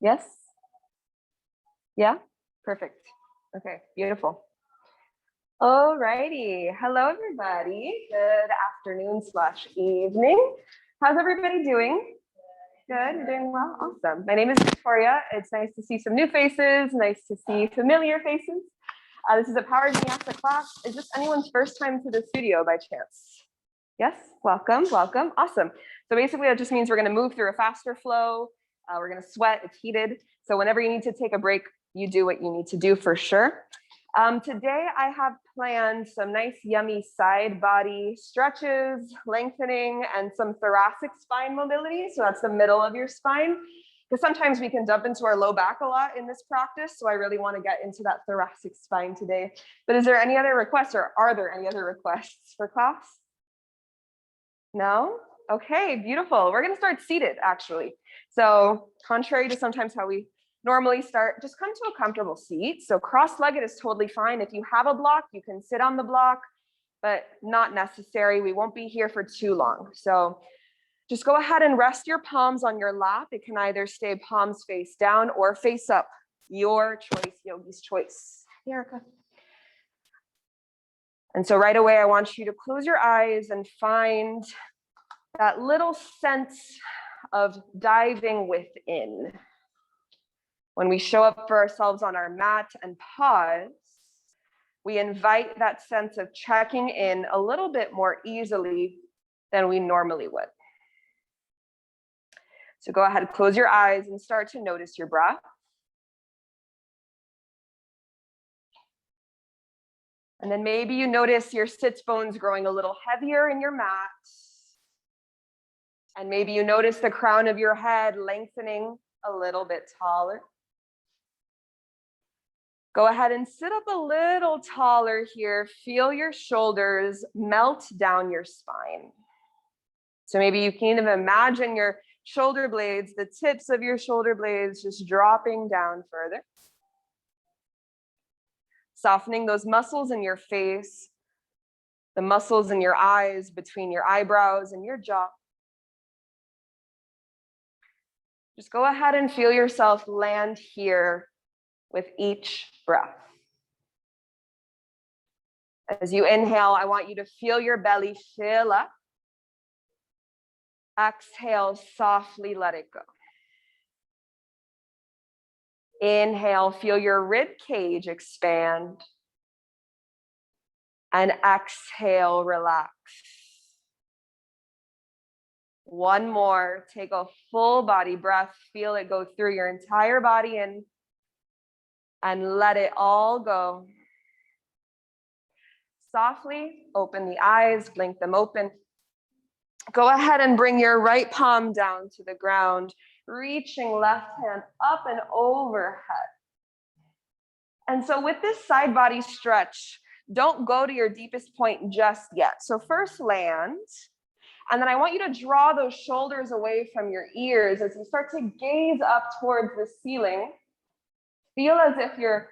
Yes? Yeah? Perfect. Okay, beautiful. All righty. Hello, everybody. Good afternoon / evening. How's everybody doing? Good, you're doing well? Awesome. My name is Victoria. It's nice to see some new faces, nice to see familiar faces. This is a Power Vinyasa class. Is this anyone's first time to the studio by chance? Yes, welcome, welcome, awesome. So basically that just means we're gonna move through a faster flow. We're gonna sweat, it's heated. So whenever you need to take a break, you do what you need to do for sure. Today I have planned some nice yummy side body stretches, lengthening, and some thoracic spine mobility. So that's the middle of your spine. Because sometimes we can dump into our low back a lot in this practice. So I really want to get into that thoracic spine today. But is there any other requests, or are there any other requests for class? No? Okay, beautiful. We're going to start seated actually. So contrary to sometimes how we normally start, just come to a comfortable seat. So cross-legged is totally fine. If you have a block, you can sit on the block, but not necessary. We won't be here for too long. So just go ahead and rest your palms on your lap. It can either stay palms face down or face up. Your choice, yogi's choice. Erica. And so right away, I want you to close your eyes and find that little sense of diving within. When we show up for ourselves on our mat and pause, we invite that sense of checking in a little bit more easily than we normally would. So go ahead, close your eyes and start to notice your breath. And then maybe you notice your sits bones growing a little heavier in your mat. And maybe you notice the crown of your head lengthening a little bit taller. Go ahead and sit up a little taller here. Feel your shoulders melt down your spine. So maybe you can even imagine your shoulder blades, the tips of your shoulder blades just dropping down further. Softening those muscles in your face, the muscles in your eyes, between your eyebrows and your jaw. Just go ahead and feel yourself land here with each breath. As you inhale, I want you to feel your belly fill up. Exhale, softly let it go. Inhale, feel your rib cage expand. And exhale, relax. One more, take a full body breath, feel it go through your entire body in, and let it all go. Softly open the eyes, blink them open. Go ahead and bring your right palm down to the ground, reaching left hand up and overhead. And so with this side body stretch, don't go to your deepest point just yet. So first land, and then I want you to draw those shoulders away from your ears as you start to gaze up towards the ceiling. Feel as if your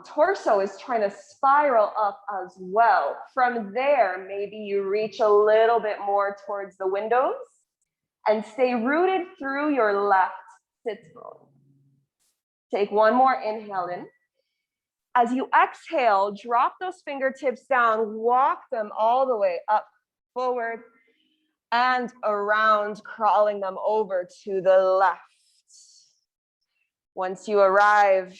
torso is trying to spiral up as well. From there, maybe you reach a little bit more towards the windows and stay rooted through your left sit bone. Take one more inhale in. As you exhale, drop those fingertips down, walk them all the way up, forward, and around, crawling them over to the left. Once you arrive,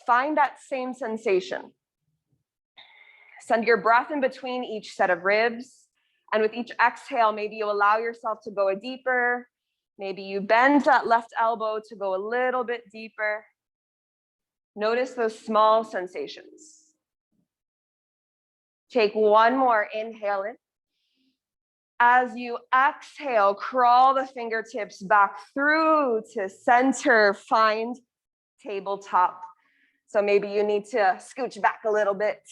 find that same sensation. Send your breath in between each set of ribs. And with each exhale, maybe you allow yourself to go deeper. Maybe you bend that left elbow to go a little bit deeper. Notice those small sensations. Take one more inhale in. As you exhale, crawl the fingertips back through to center, find tabletop. So maybe you need to scooch back a little bit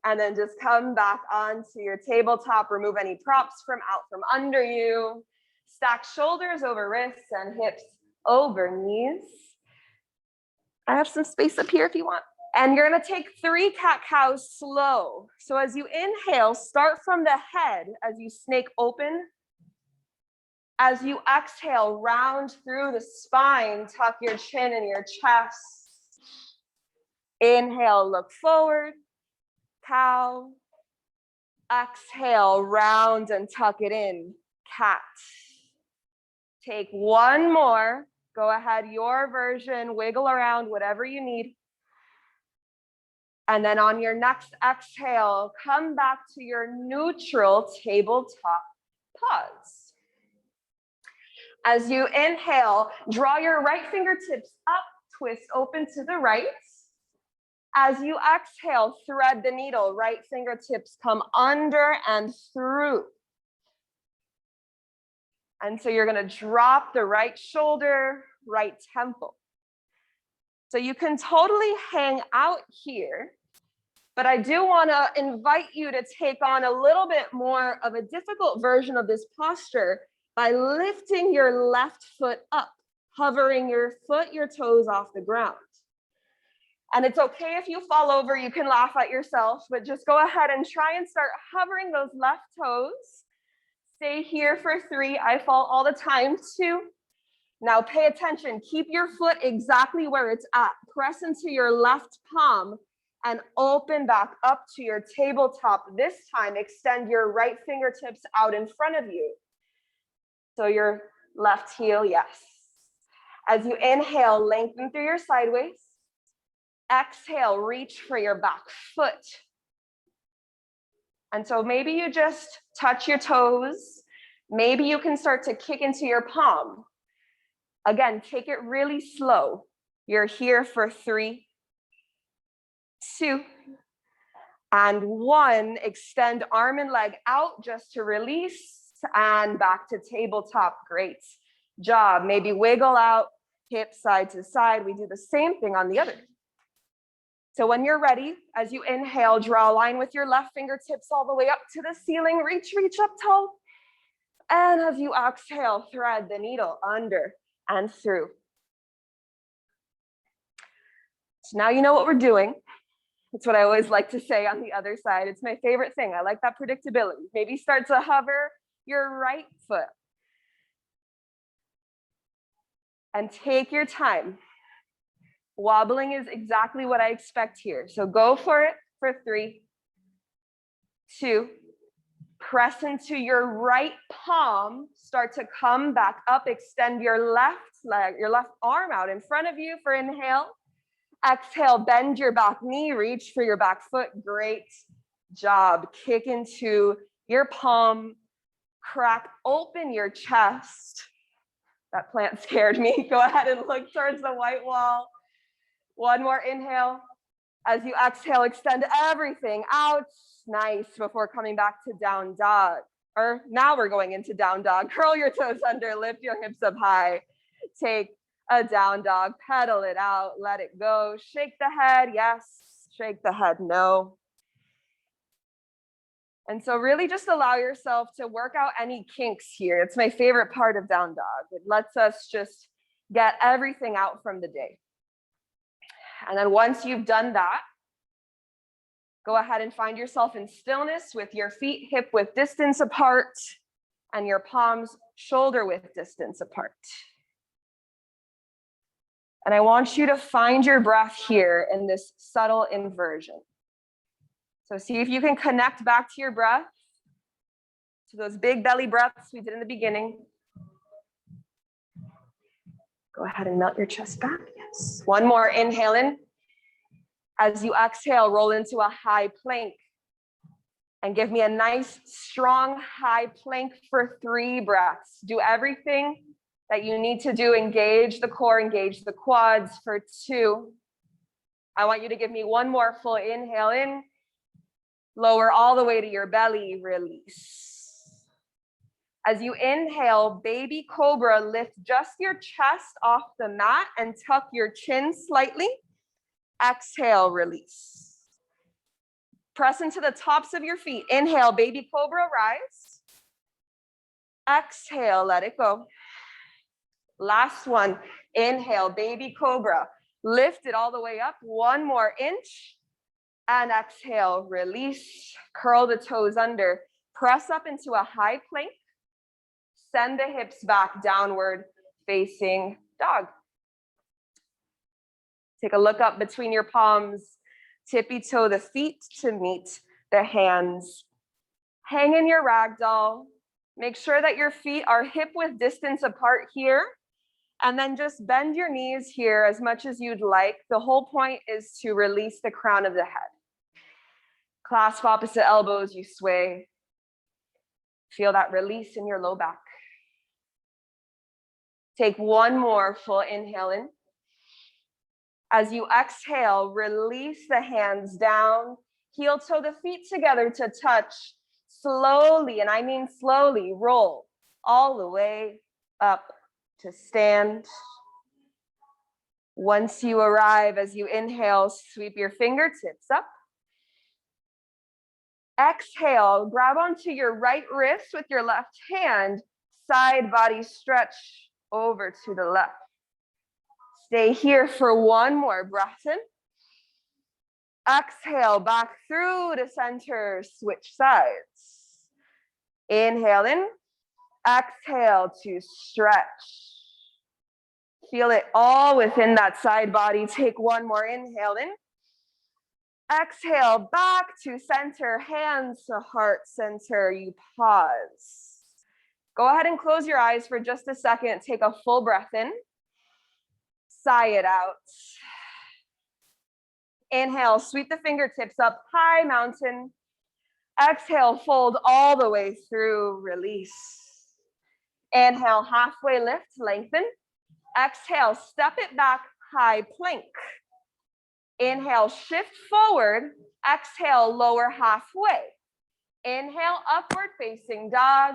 and then just come back onto your tabletop, remove any props from under you, stack shoulders over wrists and hips over knees. I have some space up here if you want. And you're gonna take 3 cat-cows slow. So as you inhale, start from the head as you snake open As you exhale, round through the spine, tuck your chin in your chest. Inhale, look forward, cow. Exhale, round and tuck it in, cat. Take one more. Go ahead, your version, wiggle around, whatever you need. And then on your next exhale, come back to your neutral tabletop pause. As you inhale, draw your right fingertips up, twist open to the right. As you exhale, thread the needle, right fingertips come under and through. And so you're gonna drop the right shoulder, right temple. So you can totally hang out here, but I do wanna invite you to take on a little bit more of a difficult version of this posture by lifting your left foot up, hovering your foot, your toes off the ground. And it's okay if you fall over, you can laugh at yourself, but just go ahead and try and start hovering those left toes. Stay here for 3. I fall all the time, 2. Now pay attention, keep your foot exactly where it's at. Press into your left palm and open back up to your tabletop. This time, extend your right fingertips out in front of you. So your left heel, yes. As you inhale, lengthen through your sideways. Exhale, reach for your back foot. And so maybe you just touch your toes. Maybe you can start to kick into your palm. Again, take it really slow. You're here for 3, 2, and 1. Extend arm and leg out just to release and back to tabletop. Great job. Maybe wiggle out, hip side to side. We do the same thing on the other. So when you're ready, as you inhale, draw a line with your left fingertips all the way up to the ceiling. Reach up tall. And as you exhale, thread the needle under and through. So now you know what we're doing. It's what I always like to say on the other side. It's my favorite thing. I like that predictability. Maybe start to hover your right foot. And take your time. Wobbling is exactly what I expect here. So go for it for 3, 2, press into your right palm, start to come back up, extend your left leg, your left arm out in front of you for inhale. Exhale, bend your back knee, reach for your back foot. Great job. Kick into your palm, crack open your chest. That plant scared me. Go ahead and look towards the white wall. One more inhale. As you exhale, extend everything out. Nice. Before coming back to down dog. Or now we're going into down dog. Curl your toes under, lift your hips up high. Take a down dog, pedal it out, let it go. Shake the head, yes. Shake the head, no. And so really just allow yourself to work out any kinks here. It's my favorite part of down dog. It lets us just get everything out from the day. And then once you've done that, go ahead and find yourself in stillness with your feet hip width distance apart and your palms shoulder width distance apart. And I want you to find your breath here in this subtle inversion. So see if you can connect back to your breath, to those big belly breaths we did in the beginning. Go ahead and melt your chest back, yes. One more, inhale in. As you exhale, roll into a high plank. And give me a nice, strong, high plank for 3 breaths. Do everything that you need to do. Engage the core, engage the quads for 2. I want you to give me one more full inhale in. Lower all the way to your belly, release. As you inhale, baby cobra, lift just your chest off the mat and tuck your chin slightly. Exhale, release. Press into the tops of your feet. Inhale, baby cobra, rise. Exhale, let it go. Last one. Inhale, baby cobra. Lift it all the way up. One more inch. And exhale, release. Curl the toes under. Press up into a high plank. Send the hips back, downward facing dog. Take a look up between your palms. Tippy toe the feet to meet the hands. Hang in your ragdoll. Make sure that your feet are hip width distance apart here. And then just bend your knees here as much as you'd like. The whole point is to release the crown of the head. Clasp opposite elbows, you sway. Feel that release in your low back. Take one more full inhale in. As you exhale, release the hands down. Heel toe the feet together to touch. Slowly, and I mean slowly, roll all the way up to stand. Once you arrive, as you inhale, sweep your fingertips up. Exhale, grab onto your right wrist with your left hand. Side body stretch over to the left. Stay here for one more breath in. Exhale, back through to center, switch sides. Inhale in, exhale to stretch. Feel it all within that side body. Take one more inhale in. Exhale, back to center, hands to heart center. You pause. Go ahead and close your eyes for just a second. Take a full breath in. Sigh it out. Inhale, sweep the fingertips up, high mountain. Exhale, fold all the way through, release. Inhale, halfway lift, lengthen. Exhale, step it back, high plank. Inhale, shift forward. Exhale, lower halfway. Inhale, upward facing dog.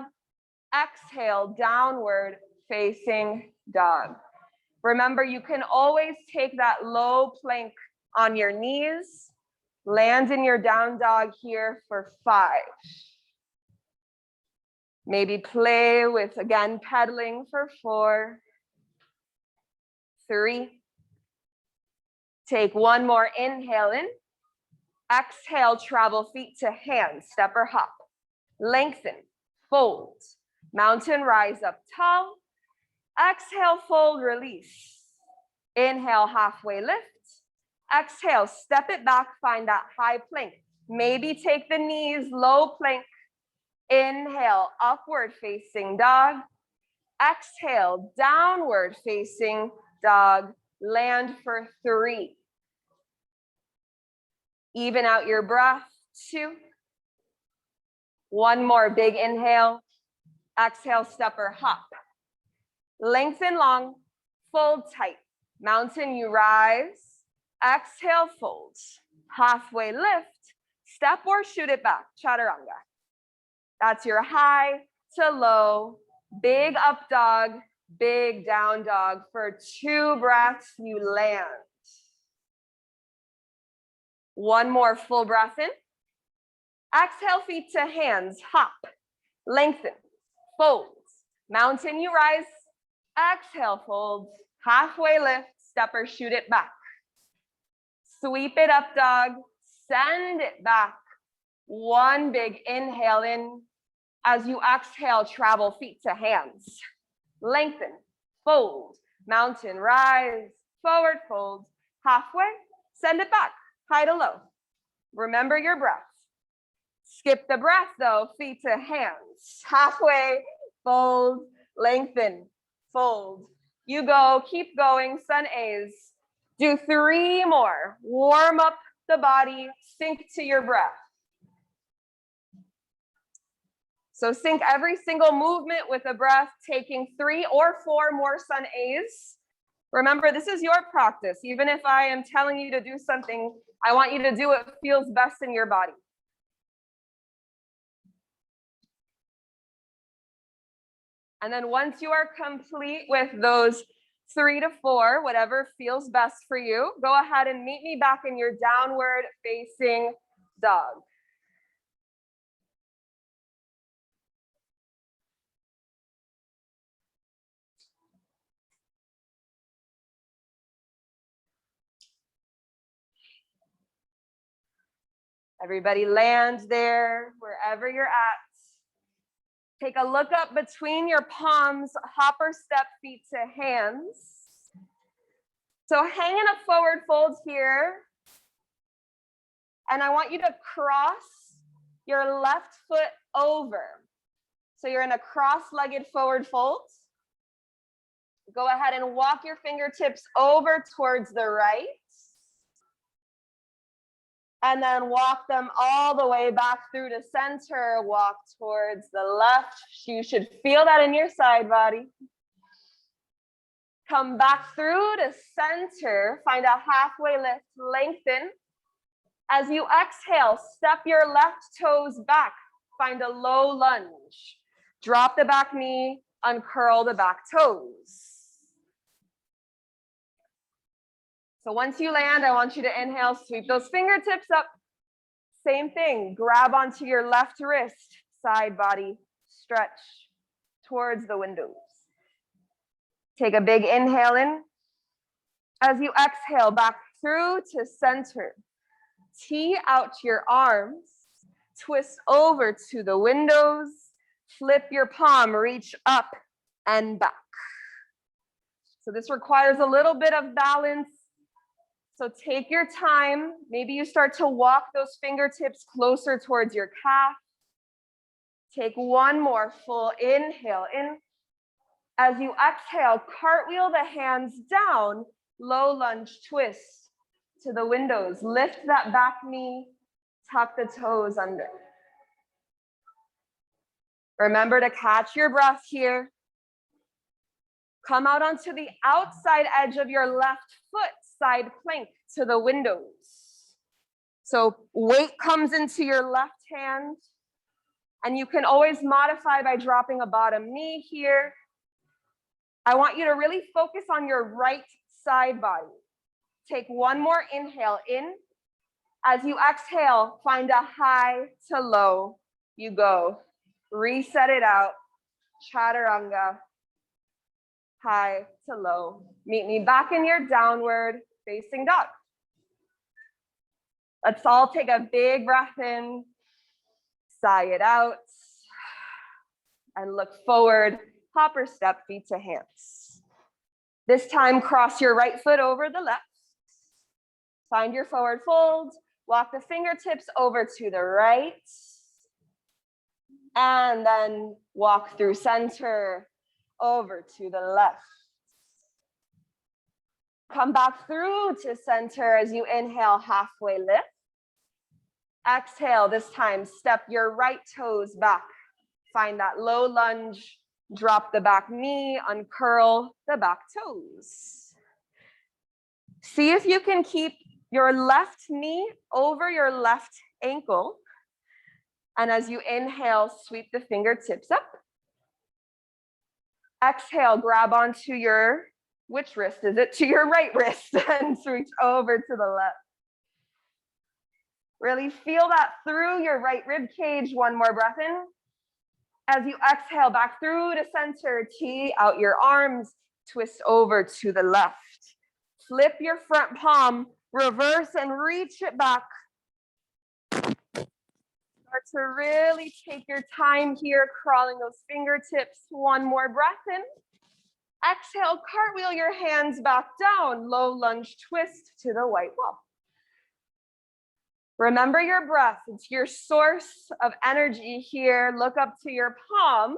Exhale, downward facing dog. Remember, you can always take that low plank on your knees. Land in your down dog here for 5. Maybe play with, again, pedaling for 4, 3. Take one more inhale in. Exhale, travel feet to hands, step or hop. Lengthen, fold. Mountain rise up tall. Exhale, fold, release. Inhale, halfway lift. Exhale, step it back, find that high plank. Maybe take the knees, low plank. Inhale, upward facing dog. Exhale, downward facing dog. Land for 3. Even out your breath, 2. One more big inhale. Exhale, step or hop. Lengthen long, fold tight. Mountain, you rise. Exhale, fold. Halfway lift, step or shoot it back, chaturanga. That's your high to low, big up dog, big down dog. For 2 breaths, you land. One more full breath in. Exhale, feet to hands, hop, lengthen, fold. Mountain, you rise. Exhale, fold. Halfway lift, step or shoot it back. Sweep it up, dog. Send it back. One big inhale in. As you exhale, travel feet to hands. Lengthen, fold. Mountain, rise, forward fold. Halfway, send it back, high to low. Remember your breath. Skip the breath though, feet to hands. Halfway, fold, lengthen, fold. You go, keep going, sun A's. Do 3 more. Warm up the body, sink to your breath. So sync every single movement with a breath, taking 3 or 4 more sun A's. Remember, this is your practice. Even if I am telling you to do something, I want you to do what feels best in your body. And then once you are complete with those 3 to 4, whatever feels best for you, go ahead and meet me back in your downward facing dog. Everybody land there, wherever you're at. Take a look up between your palms, hopper step feet to hands. So hang in a forward fold here. And I want you to cross your left foot over. So you're in a cross-legged forward fold. Go ahead and walk your fingertips over towards the right. And then walk them all the way back through to center. Walk towards the left. You should feel that in your side body. Come back through to center. Find a halfway lift, lengthen. As you exhale, step your left toes back. Find a low lunge. Drop the back knee, uncurl the back toes. So once you land, I want you to inhale, sweep those fingertips up. Same thing, grab onto your left wrist, side body, stretch towards the windows. Take a big inhale in. As you exhale, back through to center. Tee out your arms, twist over to the windows, flip your palm, reach up and back. So this requires a little bit of balance. So take your time. Maybe you start to walk those fingertips closer towards your calf. Take one more full inhale in. As you exhale, cartwheel the hands down, low lunge twist to the windows. Lift that back knee, tuck the toes under. Remember to catch your breath here. Come out onto the outside edge of your left foot, side plank to the windows. So weight comes into your left hand, and you can always modify by dropping a bottom knee here. I want you to really focus on your right side body. Take one more inhale in. As you exhale, find a high to low. You go. Reset it out. Chaturanga. High to low. Meet me back in your downward facing dog. Let's all take a big breath in. Sigh it out. And look forward. Hopper step, feet to hands. This time, cross your right foot over the left. Find your forward fold. Walk the fingertips over to the right. And then walk through center, over to the left. Come back through to center as you inhale, halfway lift. Exhale, this time, step your right toes back. Find that low lunge. Drop the back knee, uncurl the back toes. See if you can keep your left knee over your left ankle. And as you inhale, sweep the fingertips up. Exhale, grab onto your, which wrist is it? To your right wrist and reach over to the left. Really feel that through your right rib cage. One more breath in. As you exhale, back through to center, tee out your arms, twist over to the left. Flip your front palm, reverse and reach it back. Start to really take your time here, crawling those fingertips. One more breath in. Exhale, cartwheel your hands back down, low lunge twist to the white wall. Remember your breath. It's your source of energy here. Look up to your palm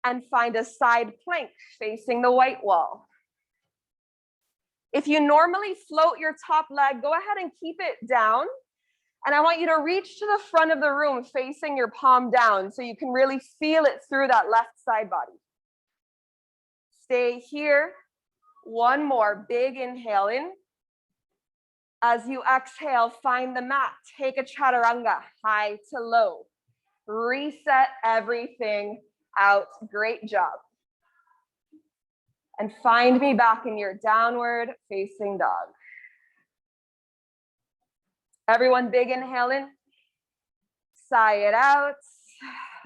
and find a side plank facing the white wall. If you normally float your top leg, go ahead and keep it down. And I want you to reach to the front of the room facing your palm down so you can really feel it through that left side body. Stay here. One more big inhale in. As you exhale, find the mat. Take a chaturanga, high to low. Reset everything out. Great job. And find me back in your downward facing dog. Everyone, big inhale in. Sigh it out.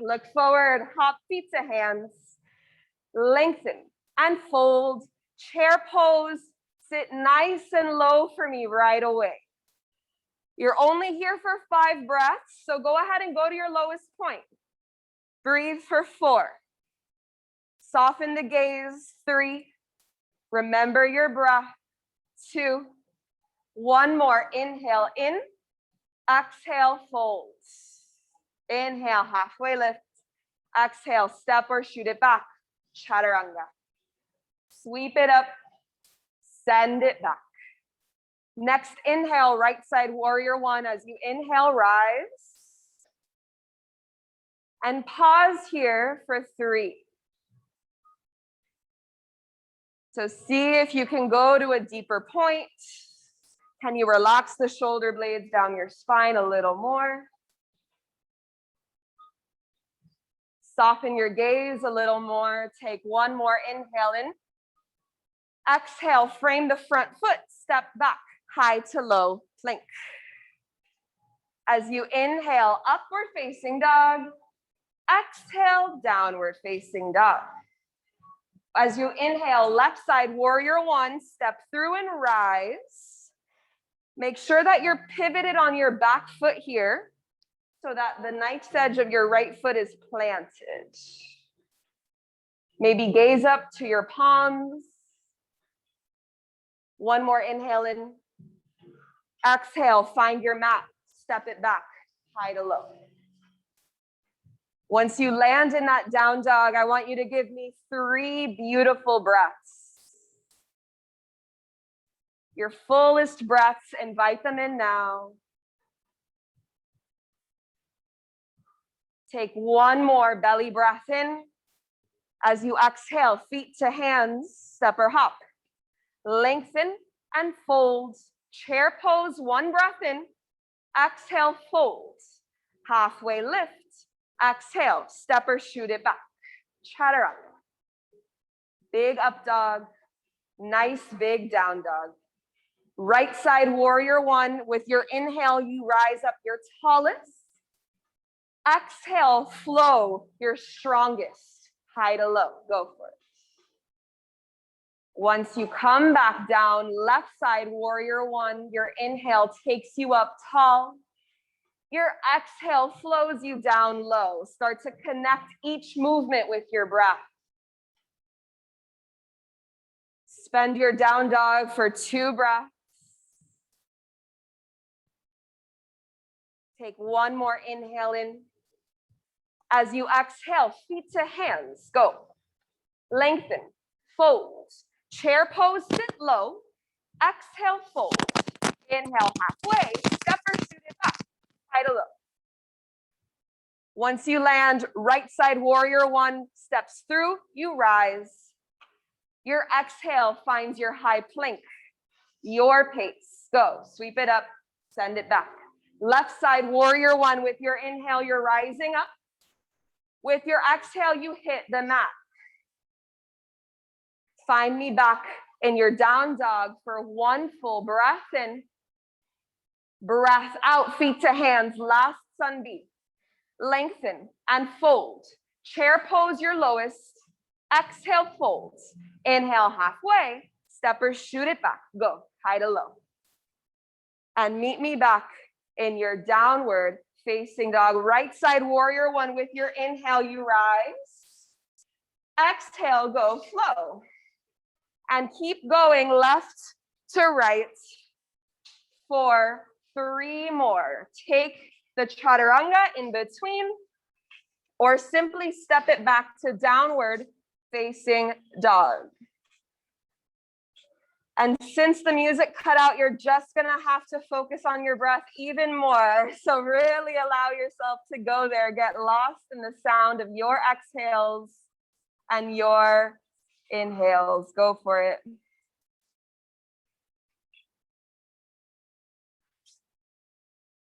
Look forward, hop feet to hands. Lengthen and fold. Chair pose. Sit nice and low for me right away. You're only here for 5 breaths, so go ahead and go to your lowest point. Breathe for 4. Soften the gaze, 3. Remember your breath, 2. One more, inhale in, exhale, fold. Inhale, halfway lift. Exhale, step or shoot it back, chaturanga. Sweep it up, send it back. Next, inhale, right side warrior 1. As you inhale, rise. And pause here for 3. So see if you can go to a deeper point. Can you relax the shoulder blades down your spine a little more? Soften your gaze a little more. Take one more inhale in. Exhale, frame the front foot, step back, high to low plank. As you inhale, upward facing dog. Exhale, downward facing dog. As you inhale, left side warrior 1, step through and rise. Make sure that you're pivoted on your back foot here so that the knife's edge of your right foot is planted. Maybe gaze up to your palms. One more inhale in. Exhale, find your mat, step it back, high to low. Once you land in that down dog, I want you to give me 3 beautiful breaths. Your fullest breaths, invite them in now. Take one more belly breath in. As you exhale, feet to hands, step or hop. Lengthen and fold. Chair pose, 1 breath in. Exhale, fold. Halfway lift. Exhale, step or shoot it back. Chaturanga. Big up dog. Nice big down dog. Right side warrior 1. With your inhale, you rise up your tallest. Exhale, flow your strongest. High to low. Go for it. Once you come back down, left side warrior 1, your inhale takes you up tall. Your exhale flows you down low. Start to connect each movement with your breath. Spend your down dog for 2 breaths. Take one more inhale in. As you exhale, feet to hands, go. Lengthen, fold. Chair pose, sit low. Exhale, fold. Inhale, halfway, step or shoot it back, high to low. Once you land, right side warrior 1 steps through, you rise. Your exhale finds your high plank. Your pace, go. Sweep it up, send it back. Left side warrior 1, with your inhale, you're rising up. With your exhale, you hit the mat. Find me back in your down dog for 1 full breath in. Breath out, feet to hands, last sunbeam. Lengthen and fold. Chair pose your lowest. Exhale, fold. Inhale, halfway. Step or shoot it back. Go, high to low. And meet me back in your downward facing dog. Right side warrior 1, with your inhale, you rise. Exhale, go flow. And keep going left to right for 3 more. Take the chaturanga in between, or simply step it back to downward facing dog. And since the music cut out, you're just gonna have to focus on your breath even more. So really allow yourself to go there, get lost in the sound of your exhales and your inhales. Go for it.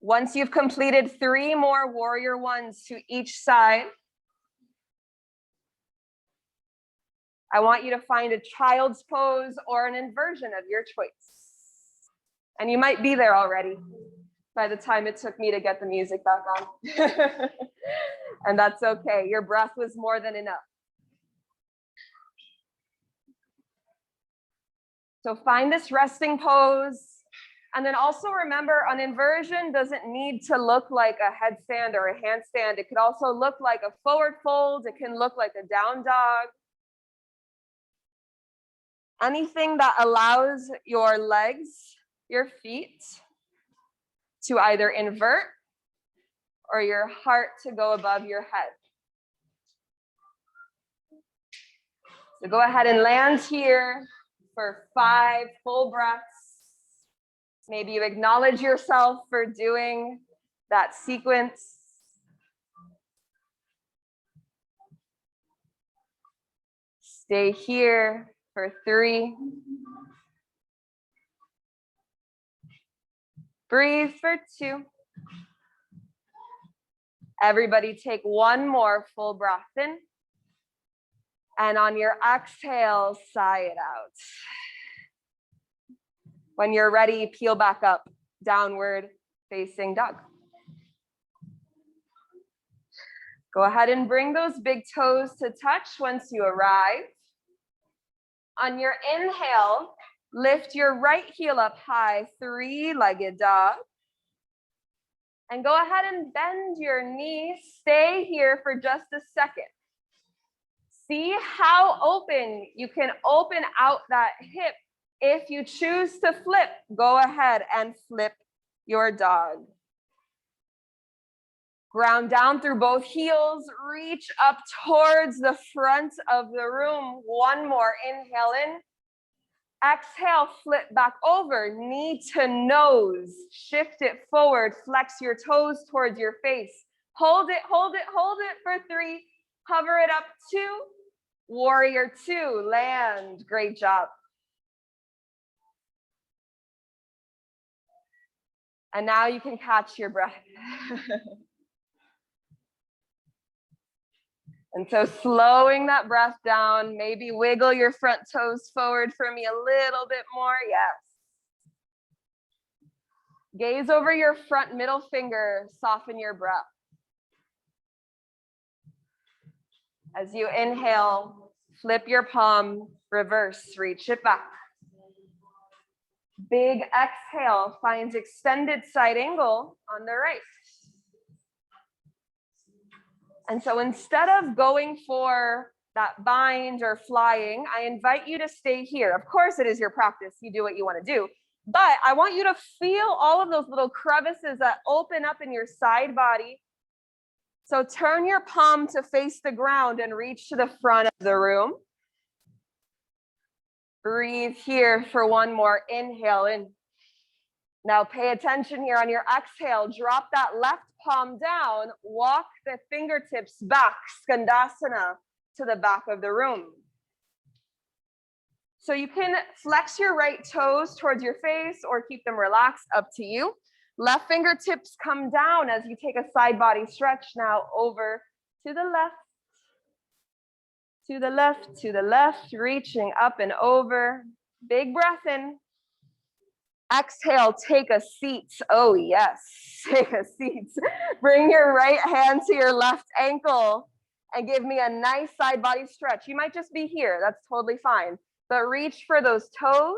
Once you've completed 3 more warrior 1s to each side, I want you to find a child's pose or an inversion of your choice. And you might be there already by the time it took me to get the music back on. And that's okay. Your breath was more than enough. So find this resting pose. And then also remember, an inversion doesn't need to look like a headstand or a handstand. It could also look like a forward fold. It can look like a down dog. Anything that allows your legs, your feet to either invert or your heart to go above your head. So go ahead and land here for 5 full breaths. Maybe you acknowledge yourself for doing that sequence. Stay here for 3. Breathe for 2. Everybody take 1 more full breath in. And on your exhale, sigh it out. When you're ready, peel back up, downward facing dog. Go ahead and bring those big toes to touch once you arrive. On your inhale, lift your right heel up high, 3-legged dog. And go ahead and bend your knee. Stay here for just a second. See how open you can open out that hip. If you choose to flip, go ahead and flip your dog. Ground down through both heels, reach up towards the front of the room. 1 more, inhale in. Exhale, flip back over, knee to nose. Shift it forward, flex your toes towards your face. Hold it, hold it, hold it for 3. Hover it up, 2. Warrior 2, land, great job. And now you can catch your breath. And so slowing that breath down, maybe wiggle your front toes forward for me a little bit more, yes. Gaze over your front middle finger, soften your breath. As you inhale, flip your palm, reverse, reach it back. Big exhale finds extended side angle on the right. And so instead of going for that bind or flying, I invite you to stay here. Of course, it is your practice. You do what you want to do. But I want you to feel all of those little crevices that open up in your side body. So turn your palm to face the ground and reach to the front of the room. Breathe here for 1 more. Inhale in. Now pay attention here on your exhale. Drop that left palm down. Walk the fingertips back, Skandasana, to the back of the room. So you can flex your right toes towards your face or keep them relaxed, up to you. Left fingertips come down as you take a side body stretch. Now over to the left, to the left, to the left, reaching up and over. Big breath in. Exhale, take a seat. Oh yes, take a seat. Bring your right hand to your left ankle and give me a nice side body stretch. You might just be here, that's totally fine. But reach for those toes.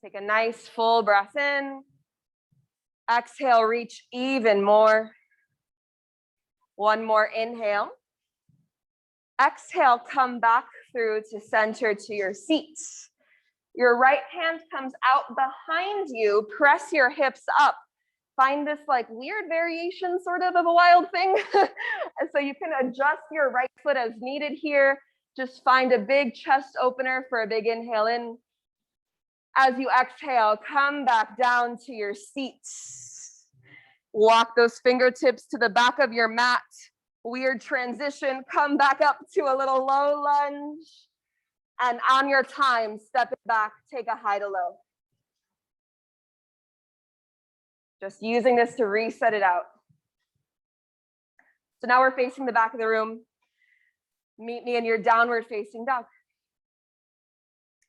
Take a nice full breath in. Exhale, reach even more. 1 more inhale. Exhale, come back through to center to your seat. Your right hand comes out behind you. Press your hips up. Find this like weird variation sort of a wild thing. And so you can adjust your right foot as needed here. Just find a big chest opener for a big inhale in. As you exhale, come back down to your seat. Walk those fingertips to the back of your mat. Weird transition, come back up to a little low lunge. And on your time, step it back, take a high to low. Just using this to reset it out. So now we're facing the back of the room. Meet me in your downward facing dog.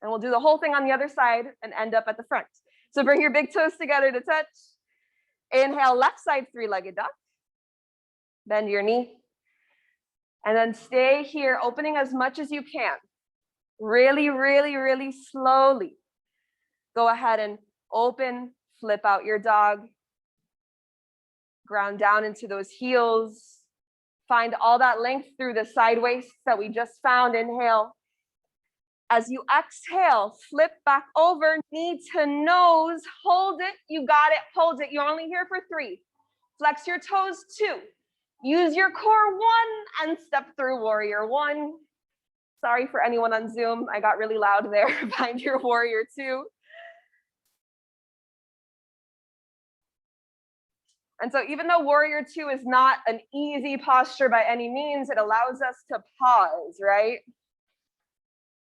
And we'll do the whole thing on the other side and end up at the front. So bring your big toes together to touch. Inhale, left side, 3-legged dog. Bend your knee. And then stay here, opening as much as you can. Really, really, really slowly. Go ahead and open, flip out your dog. Ground down into those heels. Find all that length through the side waist that we just found. Inhale. As you exhale, flip back over, knee to nose. Hold it. You got it. Hold it. You're only here for 3. Flex your toes, 2. Use your core, 1, and step through warrior 1. Sorry for anyone on Zoom. I got really loud there. Find your warrior 2. And so even though warrior 2 is not an easy posture by any means, it allows us to pause, right?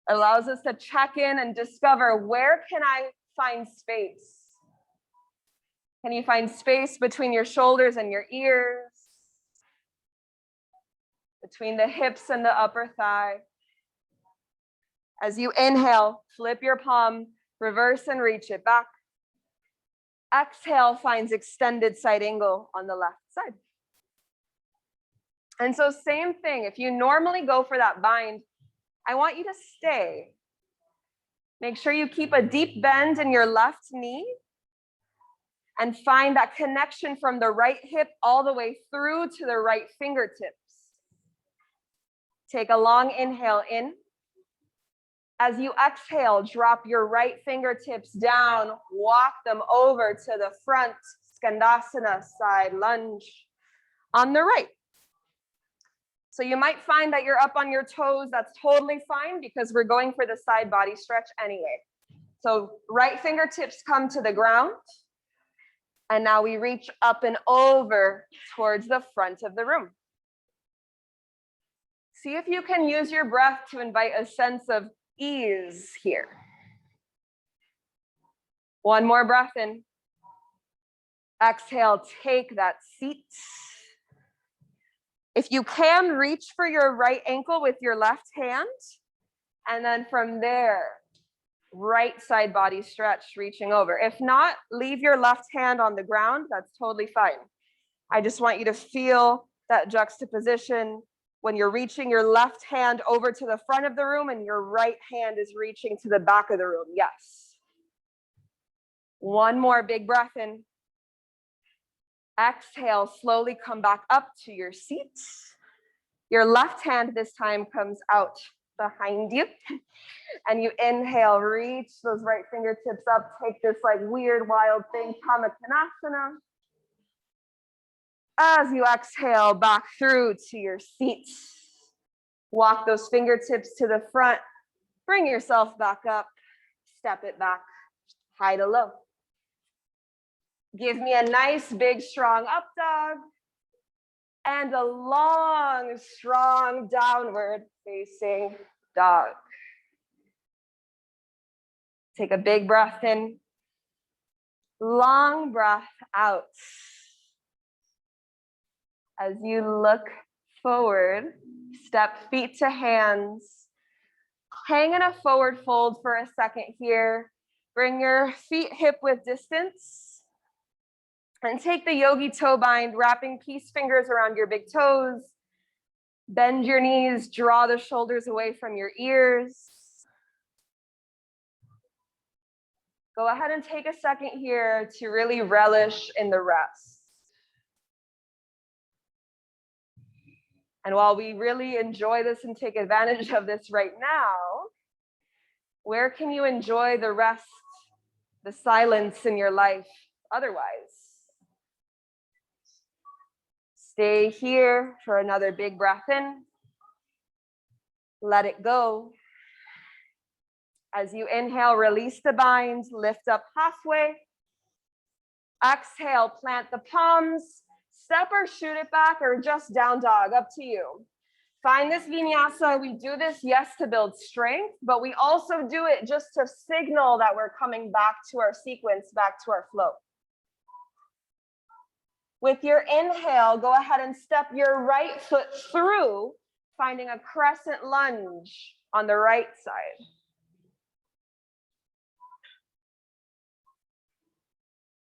It allows us to check in and discover, where can I find space? Can you find space between your shoulders and your ears? Between the hips and the upper thigh? As you inhale, flip your palm, reverse and reach it back. Exhale finds extended side angle on the left side. And so same thing, if you normally go for that bind, I want you to stay. Make sure you keep a deep bend in your left knee and find that connection from the right hip all the way through to the right fingertips. Take a long inhale in. As you exhale, drop your right fingertips down, walk them over to the front, Skandasana, side lunge on the right. So you might find that you're up on your toes. That's totally fine because we're going for the side body stretch anyway. So right fingertips come to the ground. And now we reach up and over towards the front of the room. See if you can use your breath to invite a sense of ease here. One more breath in. Exhale, take that seat. If you can, reach for your right ankle with your left hand. And then from there, right side body stretch, reaching over. If not, leave your left hand on the ground. That's totally fine. I just want you to feel that juxtaposition when you're reaching your left hand over to the front of the room and your right hand is reaching to the back of the room. Yes. One more big breath in. Exhale, slowly come back up to your seat. Your left hand this time comes out behind you. And you inhale, reach those right fingertips up. Take this like weird, wild thing, Kamakhanasana. As you exhale, back through to your seat. Walk those fingertips to the front. Bring yourself back up. Step it back, high to low. Give me a nice, big, strong up dog. And a long, strong downward facing dog. Take a big breath in. Long breath out. As you look forward, step feet to hands. Hang in a forward fold for a second here. Bring your feet hip width distance. And take the yogi toe bind, wrapping peace fingers around your big toes. Bend your knees, draw the shoulders away from your ears. Go ahead and take a second here to really relish in the rest. And while we really enjoy this and take advantage of this right now, where can you enjoy the rest, the silence in your life otherwise? Stay here for another big breath in. Let it go. As you inhale, release the bind, lift up halfway. Exhale, plant the palms. Step or shoot it back or just down dog, up to you. Find this vinyasa. We do this, yes, to build strength, but we also do it just to signal that we're coming back to our sequence, back to our flow. With your inhale, go ahead and step your right foot through, finding a crescent lunge on the right side.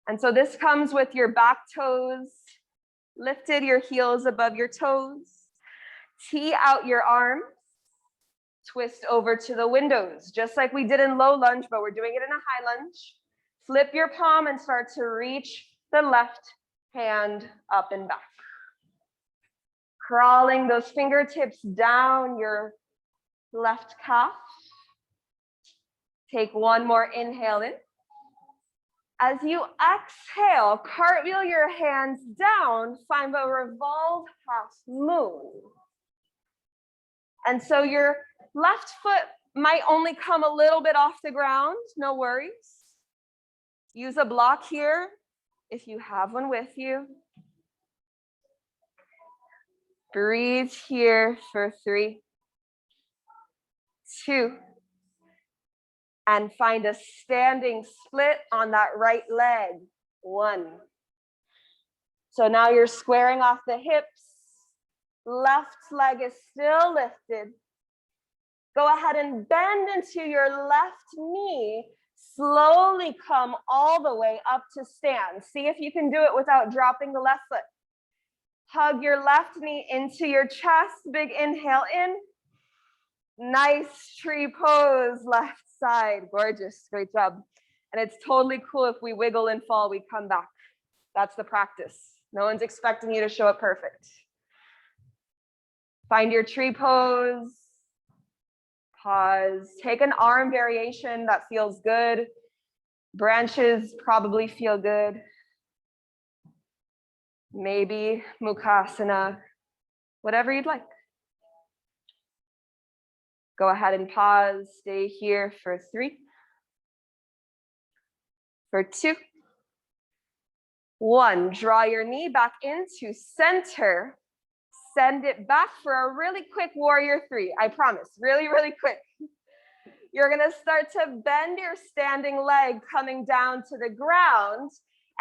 And so this comes with your back toes lifted, your heels above your toes. Tee out your arms. twist over to the windows, just like we did in low lunge, but we're doing it in a high lunge. Flip your palm and start to reach the left hand up and back. Crawling those fingertips down your left calf. Take one more inhale in. As you exhale, cartwheel your hands down, find a revolved half moon. And so your left foot might only come a little bit off the ground, no worries. Use a block here if you have one with you. Breathe here for 3, 2, and find a standing split on that right leg. 1. So now you're squaring off the hips. Left leg is still lifted. Go ahead and bend into your left knee. Slowly come all the way up to stand. See if you can do it without dropping the left foot. Hug your left knee into your chest. Big inhale in. Nice tree pose, left side. Gorgeous, great job. And it's totally cool if we wiggle and fall, we come back. That's the practice. No one's expecting you to show up perfect. Find your tree pose. Pause. Take an arm variation that feels good. Branches probably feel good. Maybe Mukhasana, whatever you'd like. Go ahead and pause. Stay here for 3, for 2, 1. Draw your knee back into center. Send it back for a really quick warrior 3. I promise, really, really quick. You're gonna start to bend your standing leg coming down to the ground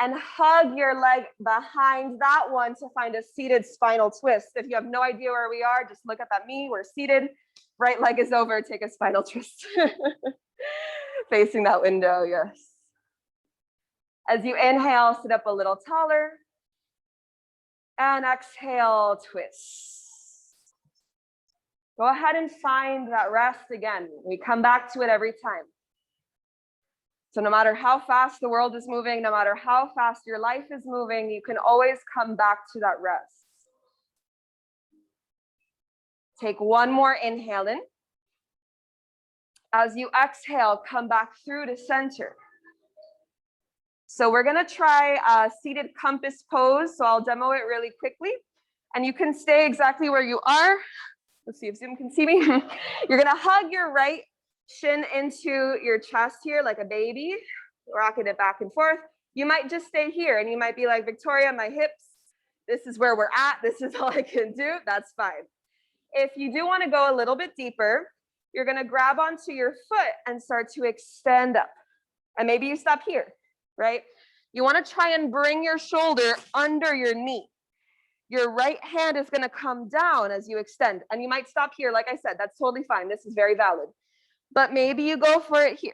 and hug your leg behind that one to find a seated spinal twist. If you have no idea where we are, just look up at me. We're seated. Right leg is over. Take a spinal twist. Facing that window, yes. As you inhale, sit up a little taller. And exhale, twist. Go ahead and find that rest again. We come back to it every time. So no matter how fast the world is moving, no matter how fast your life is moving, you can always come back to that rest. Take one more inhale in. As you exhale, come back through to center. So we're gonna try a seated compass pose. So I'll demo it really quickly. And you can stay exactly where you are. Let's see if Zoom can see me. You're gonna hug your right shin into your chest here like a baby, rocking it back and forth. You might just stay here and you might be like, Victoria, my hips, this is where we're at. This is all I can do. That's fine. If you do wanna go a little bit deeper, you're gonna grab onto your foot and start to extend up. And maybe you stop here, right? You wanna try and bring your shoulder under your knee. Your right hand is gonna come down as you extend. And you might stop here, like I said, that's totally fine. This is very valid. But maybe you go for it here.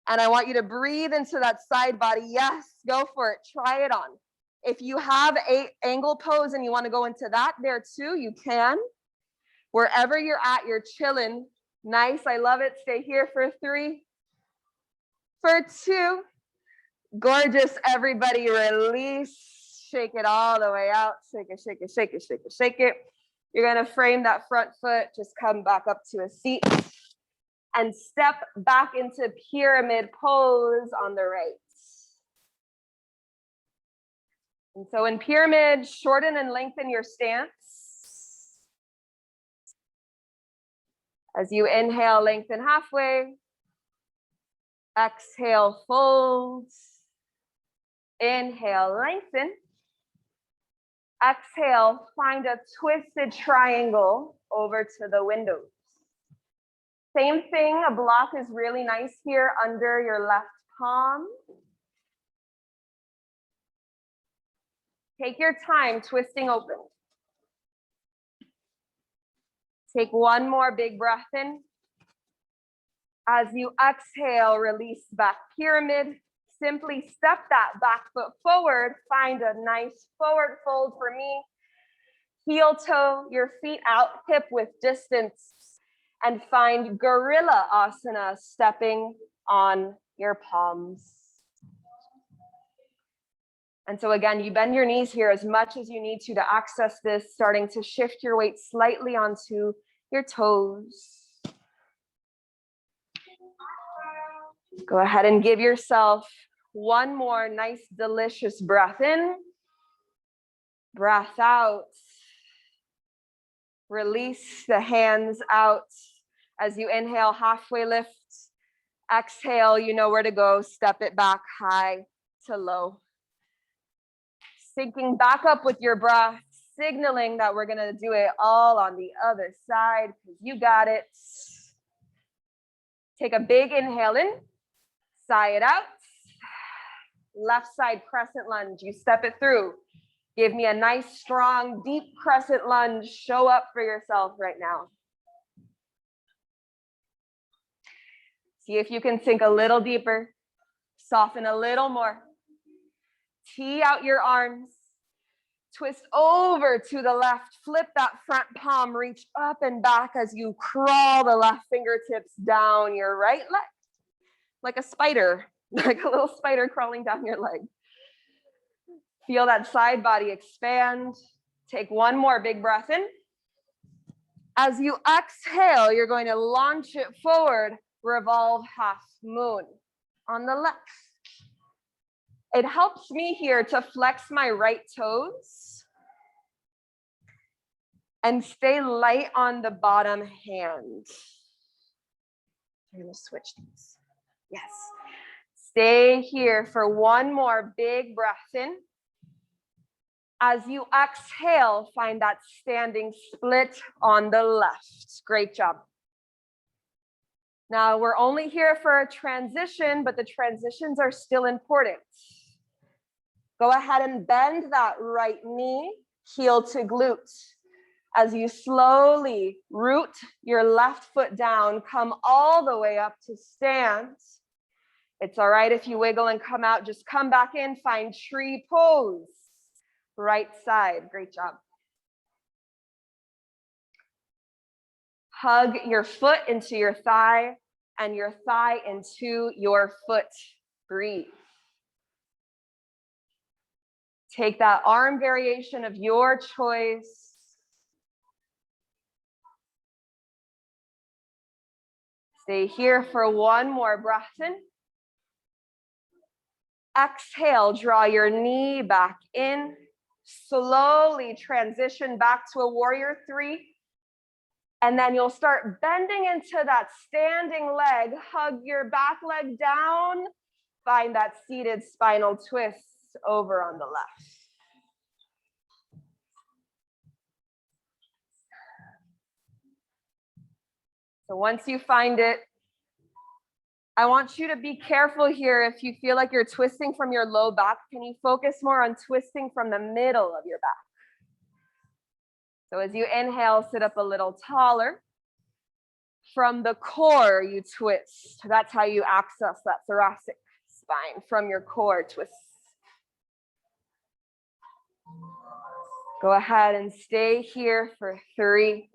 And I want you to breathe into that side body. Yes, go for it, try it on. If you have an angle pose and you wanna go into that there too, you can. Wherever you're at, you're chilling. Nice, I love it. Stay here for 3, for 2. Gorgeous, everybody, release. Shake it all the way out. Shake it, shake it, shake it, shake it, shake it. You're gonna frame that front foot, just come back up to a seat and step back into pyramid pose on the right. And so in pyramid, shorten and lengthen your stance. As you inhale, lengthen halfway. Exhale, fold. Inhale, lengthen. Exhale, find a twisted triangle over to the windows. Same thing, a block is really nice here under your left palm. Take your time twisting open. Take one more big breath in. As you exhale, release back pyramid. Simply step that back foot forward. Find a nice forward fold for me. Heel toe your feet out, hip width distance. and find gorilla asana, stepping on your palms. And so again, you bend your knees here as much as you need to access this, starting to shift your weight slightly onto your toes. Go ahead and give yourself one more nice, delicious breath in, breath out. Release the hands out as you inhale, halfway lift. Exhale, you know where to go. Step it back high to low. Syncing back up with your breath, signaling that we're gonna do it all on the other side because you got it. Take a big inhale in, sigh it out. Left side crescent lunge, you step it through. Give me a nice, strong, deep crescent lunge. Show up for yourself right now. See if you can sink a little deeper, soften a little more. Tee out your arms, twist over to the left, flip that front palm, reach up and back as you crawl the left fingertips down your right leg, like a spider, like a little spider crawling down your leg. Feel that side body expand. Take one more big breath in. As you exhale, you're going to launch it forward, revolve half moon on the left. It helps me here to flex my right toes and stay light on the bottom hand. I'm gonna switch these. Yes. Stay here for one more big breath in. As you exhale, find that standing split on the left. Great job. Now we're only here for a transition, but the transitions are still important. Go ahead and bend that right knee, heel to glute. As you slowly root your left foot down, come all the way up to stand. It's all right if you wiggle and come out, just come back in, find tree pose. Right side, great job. Hug your foot into your thigh and your thigh into your foot. Breathe. Take that arm variation of your choice. Stay here for one more breath in. Exhale, draw your knee back in. Slowly transition back to a warrior three. And then you'll start bending into that standing leg. Hug your back leg down. Find that seated spinal twist over on the left. So once you find it, I want you to be careful here. If you feel like you're twisting from your low back, can you focus more on twisting from the middle of your back? So as you inhale, sit up a little taller. From the core, you twist. That's how you access that thoracic spine, from your core twist. Go ahead and stay here for 3.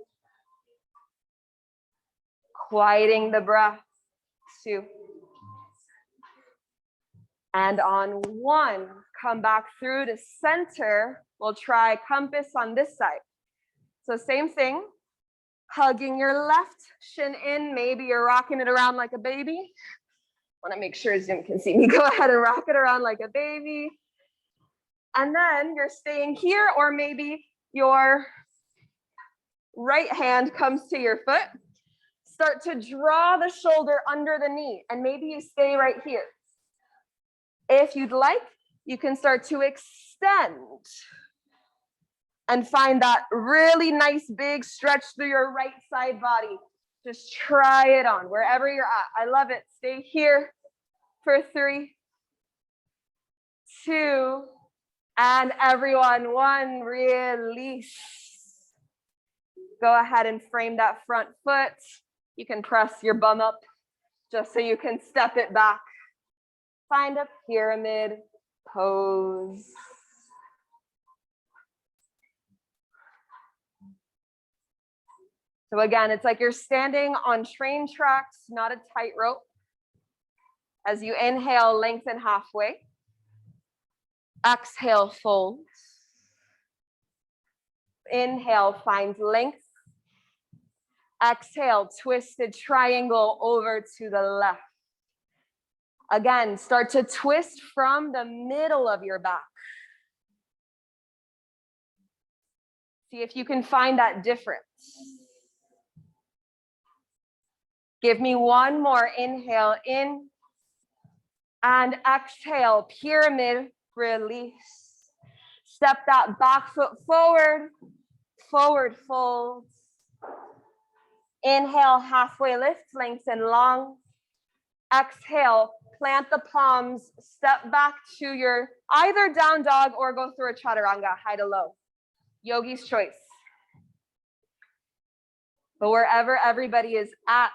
Quieting the breath. 2. And on 1, come back through to center. We'll try compass on this side. So same thing, hugging your left shin in. Maybe you're rocking it around like a baby. I want to make sure Zoom can see me. Go ahead and rock it around like a baby. And then you're staying here, or maybe your right hand comes to your foot. Start to draw the shoulder under the knee, and maybe you stay right here. If you'd like, you can start to extend and find that really nice big stretch through your right side body. Just try it on wherever you're at. I love it. Stay here for 3, 2, and everyone, 1, release. Go ahead and frame that front foot. You can press your bum up just so you can step it back. Find a pyramid pose. So again, it's like you're standing on train tracks, not a tightrope. As you inhale, lengthen halfway. Exhale, fold. Inhale, find length. Exhale, twisted triangle over to the left. Again, start to twist from the middle of your back. See if you can find that difference. Give me one more. Inhale in and exhale, pyramid release. Step that back foot forward, forward fold. Inhale, halfway lift, lengthen long. Exhale, plant the palms, step back to your either down dog or go through a chaturanga, high to low. Yogi's choice. But wherever everybody is at,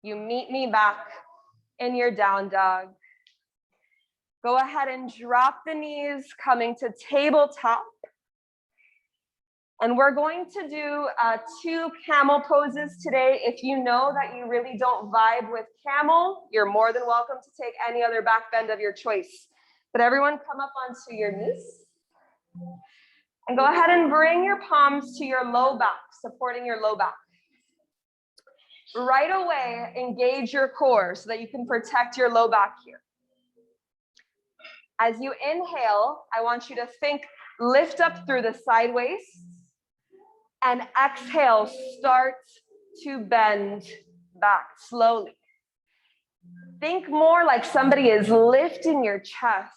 you meet me back in your down dog. Go ahead and drop the knees, coming to tabletop. And we're going to do 2 camel poses today. If you know that you really don't vibe with camel, you're more than welcome to take any other back bend of your choice. But everyone come up onto your knees. And go ahead and bring your palms to your low back, supporting your low back. Right away, engage your core so that you can protect your low back here. As you inhale, I want you to think, lift up through the sideways. And exhale, start to bend back slowly. Think more like somebody is lifting your chest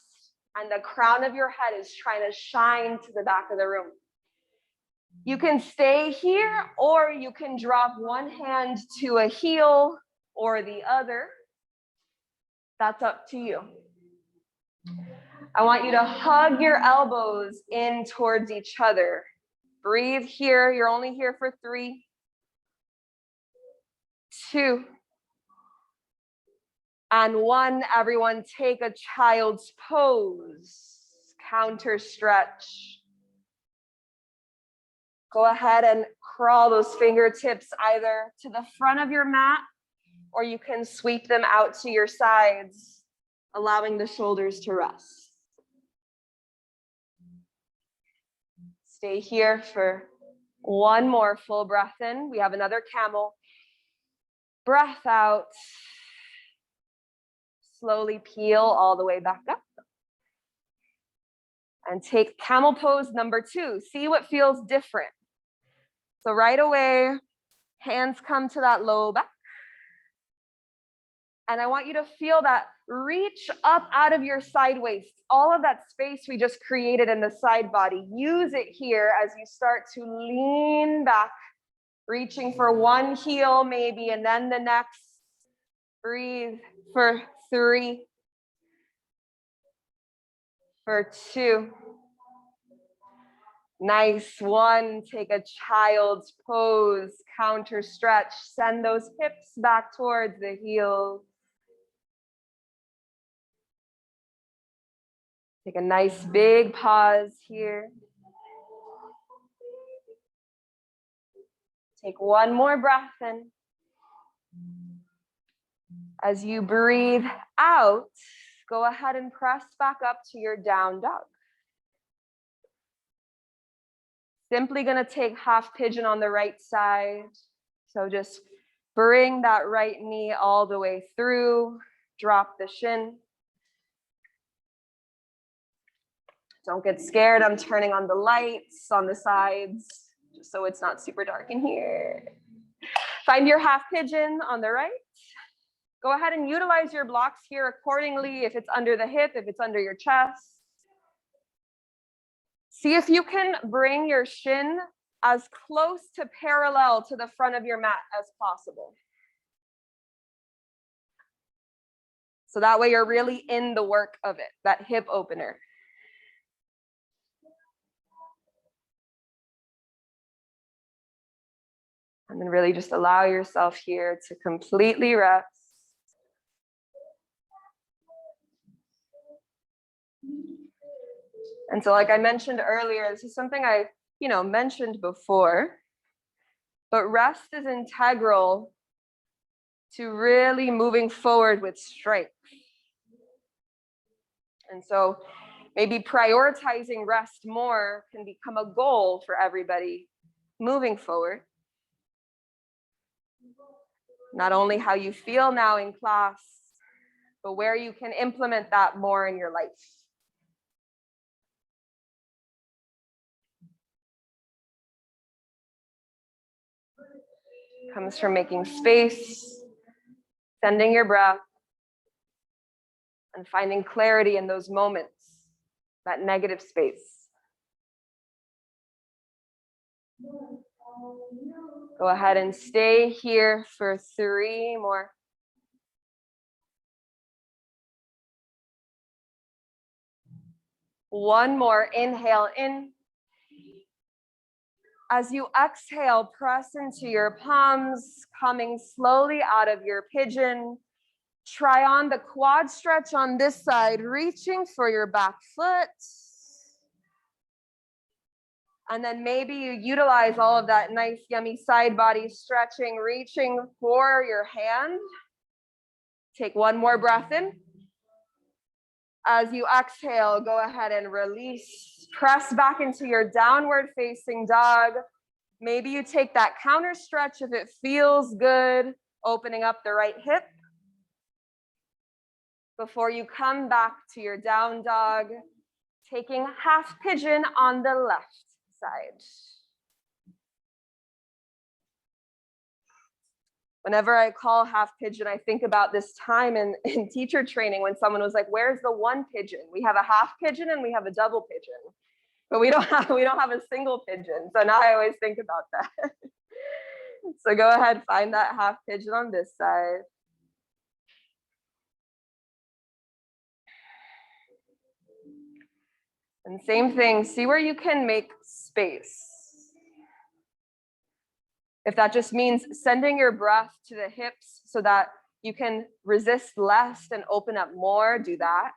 and the crown of your head is trying to shine to the back of the room. You can stay here or you can drop one hand to a heel or the other. That's up to you. I want you to hug your elbows in towards each other. Breathe here. You're only here for 3, 2, and 1. Everyone take a child's pose. Counter stretch. Go ahead and crawl those fingertips either to the front of your mat or you can sweep them out to your sides, allowing the shoulders to rest. Stay here for 1 more full breath in. We have another camel. Breath out. Slowly peel all the way back up. And take camel pose number 2. See what feels different. So right away, hands come to that low back. And I want you to feel that reach up out of your side waist. All of that space we just created in the side body. Use it here as you start to lean back, reaching for one heel maybe, and then the next. Breathe for 3, for 2. Nice. 1, take a child's pose, counter stretch. Send those hips back towards the heels. Take a nice big pause here. Take 1 more breath in. As you breathe out, go ahead and press back up to your down dog. Simply going to take half pigeon on the right side. So just bring that right knee all the way through. Drop the shin. Don't get scared. I'm turning on the lights on the sides, just so it's not super dark in here. Find your half pigeon on the right. Go ahead and utilize your blocks here accordingly. If it's under the hip, if it's under your chest. See if you can bring your shin as close to parallel to the front of your mat as possible. So that way you're really in the work of it, that hip opener. And then really just allow yourself here to completely rest. And so like I mentioned earlier, this is something I, mentioned before, but rest is integral to really moving forward with strength. And so maybe prioritizing rest more can become a goal for everybody moving forward. Not only how you feel now in class, but where you can implement that more in your life. Comes from making space, sending your breath, and finding clarity in those moments, that negative space. Go ahead and stay here for 3 more. One more, inhale in. As you exhale, press into your palms, coming slowly out of your pigeon. Try on the quad stretch on this side, reaching for your back foot. And then maybe you utilize all of that nice, yummy side body stretching, reaching for your hand. Take one more breath in. As you exhale, go ahead and release. Press back into your downward facing dog. Maybe you take that counter stretch if it feels good, opening up the right hip. Before you come back to your down dog, taking half pigeon on the left side. Whenever I call half pigeon, I think about this time in teacher training when someone was like, where's the one pigeon? We have a half pigeon and we have a double pigeon, but we don't have a single pigeon. So now I always think about that. So go ahead, find that half pigeon on this side. And same thing, see where you can make space. If that just means sending your breath to the hips so that you can resist less and open up more, do that.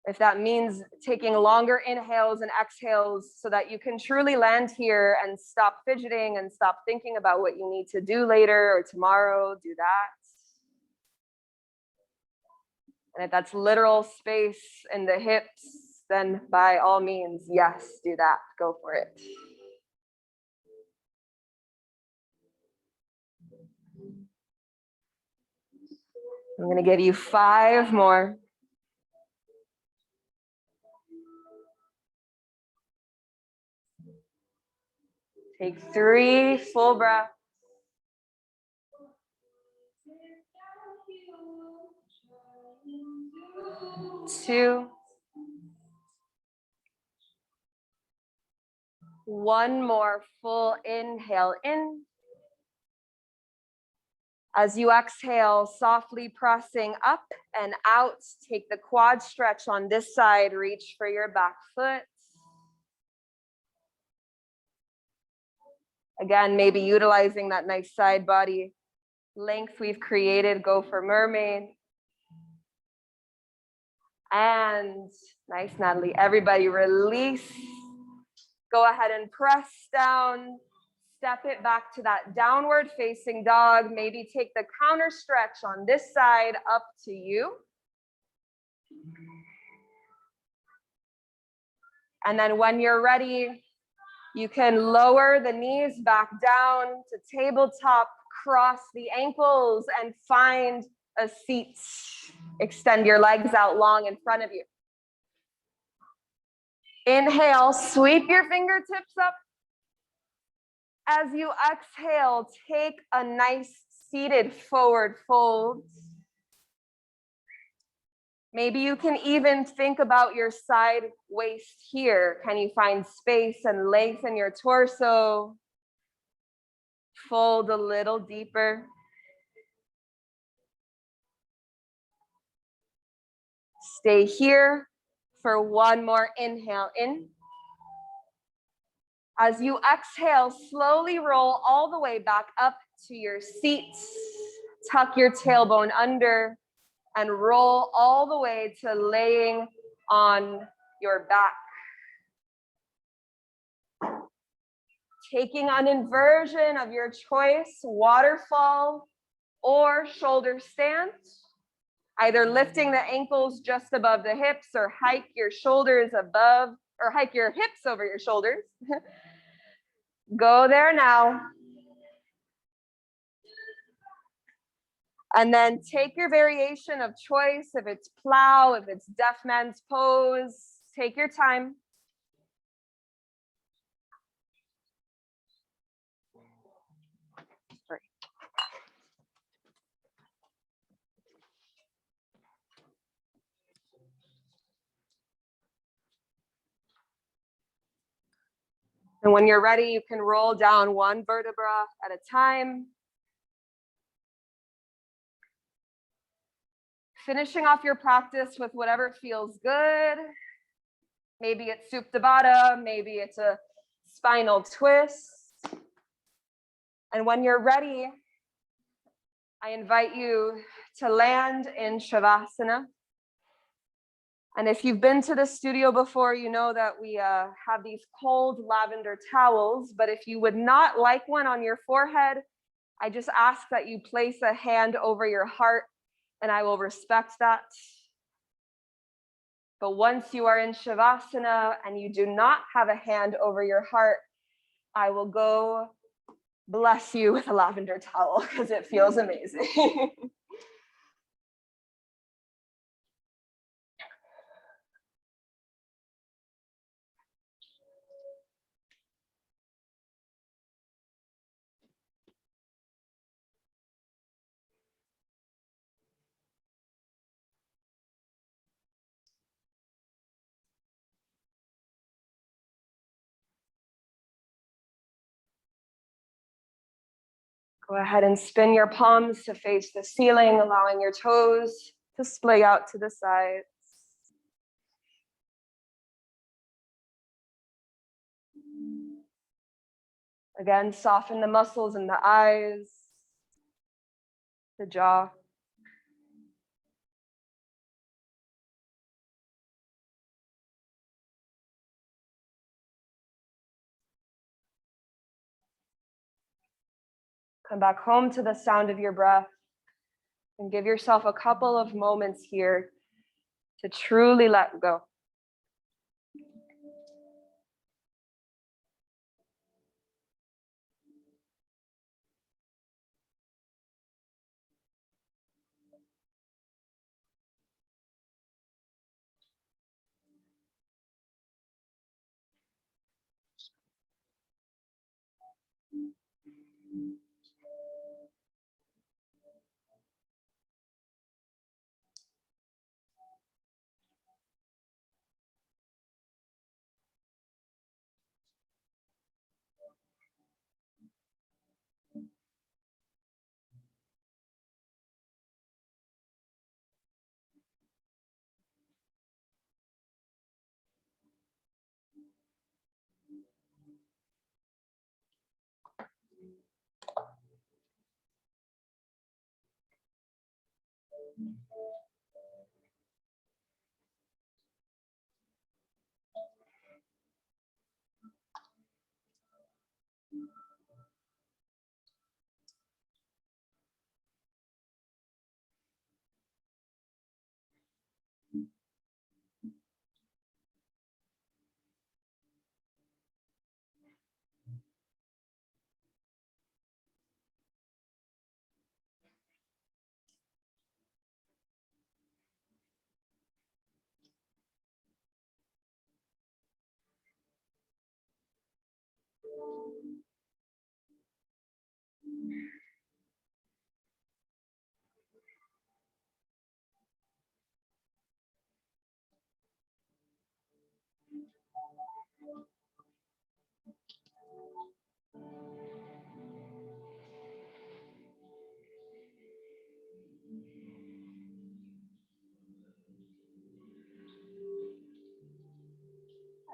If that means taking longer inhales and exhales so that you can truly land here and stop fidgeting and stop thinking about what you need to do later or tomorrow, do that. And if that's literal space in the hips, then by all means, yes, do that. Go for it. I'm going to give you 5 more. Take 3 full breaths. 2. 1 more full inhale in. As you exhale, softly pressing up and out, take the quad stretch on this side, reach for your back foot. Again, maybe utilizing that nice side body length we've created, go for mermaid. And nice, Natalie. Everybody release. Go ahead and press down. Step it back to that downward facing dog. Maybe take the counter stretch on this side, up to you. And then when you're ready, you can lower the knees back down to tabletop, cross the ankles and find a seat. Extend your legs out long in front of you. Inhale, sweep your fingertips up. As you exhale, take a nice seated forward fold. Maybe you can even think about your side waist here. Can you find space and lengthen your torso? Fold a little deeper. Stay here for 1 more inhale in. As you exhale, slowly roll all the way back up to your seats. Tuck your tailbone under and roll all the way to laying on your back. taking an inversion of your choice, waterfall or shoulder stance. Either lifting the ankles just above the hips or hike your shoulders above, or hike your hips over your shoulders. Go there now. And then take your variation of choice. If it's plow, if it's deaf man's pose, take your time. Sorry. And when you're ready, you can roll down one vertebra at a time. Finishing off your practice with whatever feels good. Maybe it's Supta Baddha, maybe it's a spinal twist. And when you're ready, I invite you to land in Shavasana. And if you've been to the studio before, you know that we have these cold lavender towels, but if you would not like one on your forehead, I just ask that you place a hand over your heart and I will respect that. But once you are in Shavasana and you do not have a hand over your heart, I will go bless you with a lavender towel because it feels amazing. Go ahead and spin your palms to face the ceiling, allowing your toes to splay out to the sides. Again, soften the muscles in the eyes, the jaw. Come back home to the sound of your breath and give yourself a couple of moments here to truly let go.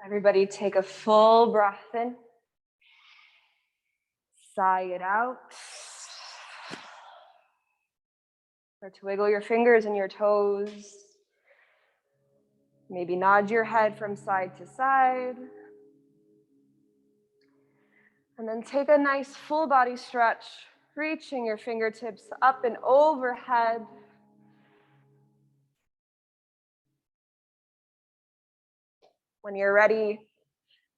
Everybody take a full breath in. Sigh it out. Start to wiggle your fingers and your toes. Maybe nod your head from side to side. And then take a nice full body stretch, reaching your fingertips up and overhead. When you're ready,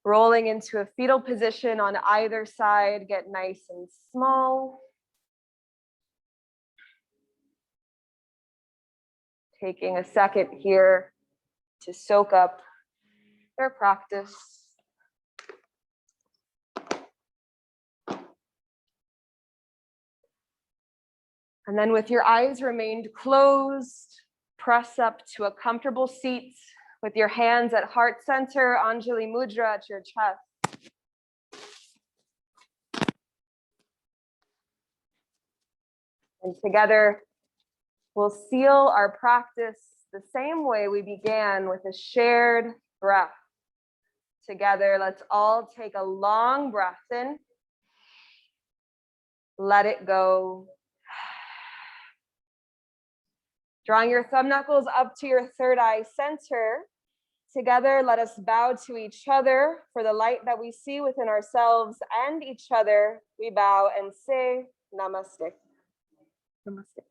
rolling into a fetal position on either side, get nice and small. Taking a second here to soak up your practice. And then with your eyes remained closed, press up to a comfortable seat with your hands at heart center, Anjali Mudra at your chest. And together, we'll seal our practice the same way we began, with a shared breath. Together, let's all take a long breath in. Let it go. Drawing your thumb knuckles up to your third eye center. Together, let us bow to each other for the light that we see within ourselves and each other. We bow and say namaste. Namaste.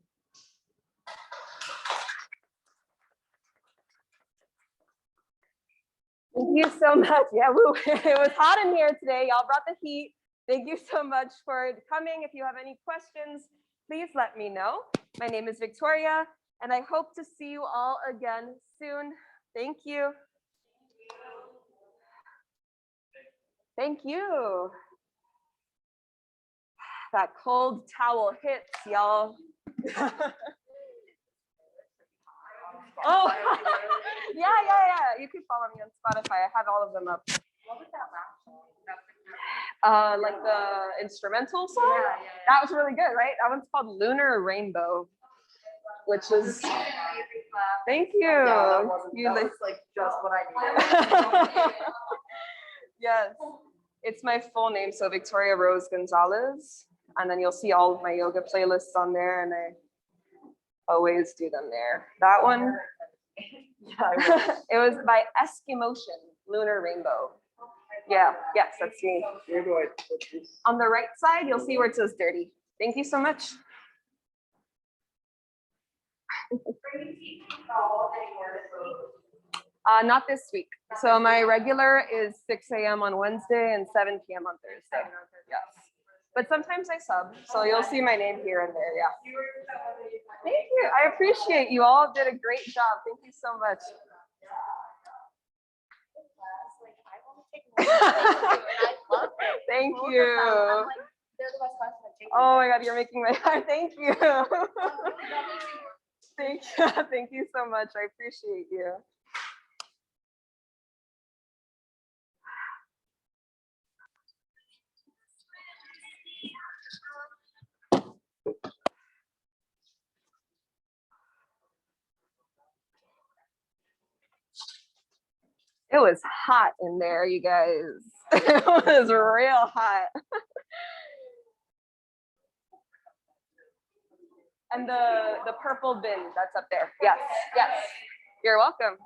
Thank you so much. Yeah, woo. It was hot in here today. Y'all brought the heat. Thank you so much for coming. If you have any questions, please let me know. My name is Victoria, and I hope to see you all again soon. Thank you. Thank you. That cold towel hits, y'all. Oh, yeah. You can follow me on Spotify. I have all of them up. What was that last song? Like the instrumental song? Yeah. That was really good, right? That one's called Lunar Rainbow, which is, thank you. Yeah, that was like just what I needed. Yes, it's my full name, so Victoria Rose Gonzalez. And then you'll see all of my yoga playlists on there, and I always do them there. That one, it was by Eskimotion, Lunar Rainbow. Yeah, yes, that's me. On the right side, you'll see where it says dirty. Thank you so much. Not this week. So my regular is 6 a.m. on Wednesday and 7 p.m. on Thursday. Yes. But sometimes I sub, so you'll see my name here and there, yeah. Thank you. I appreciate you all did a great job. Thank you so much. Thank you. Oh my God, you're making my heart. Thank you. Thank you so much. I appreciate you. It was hot in there, you guys. It was real hot. And the purple bin that's up there. Yes. You're welcome.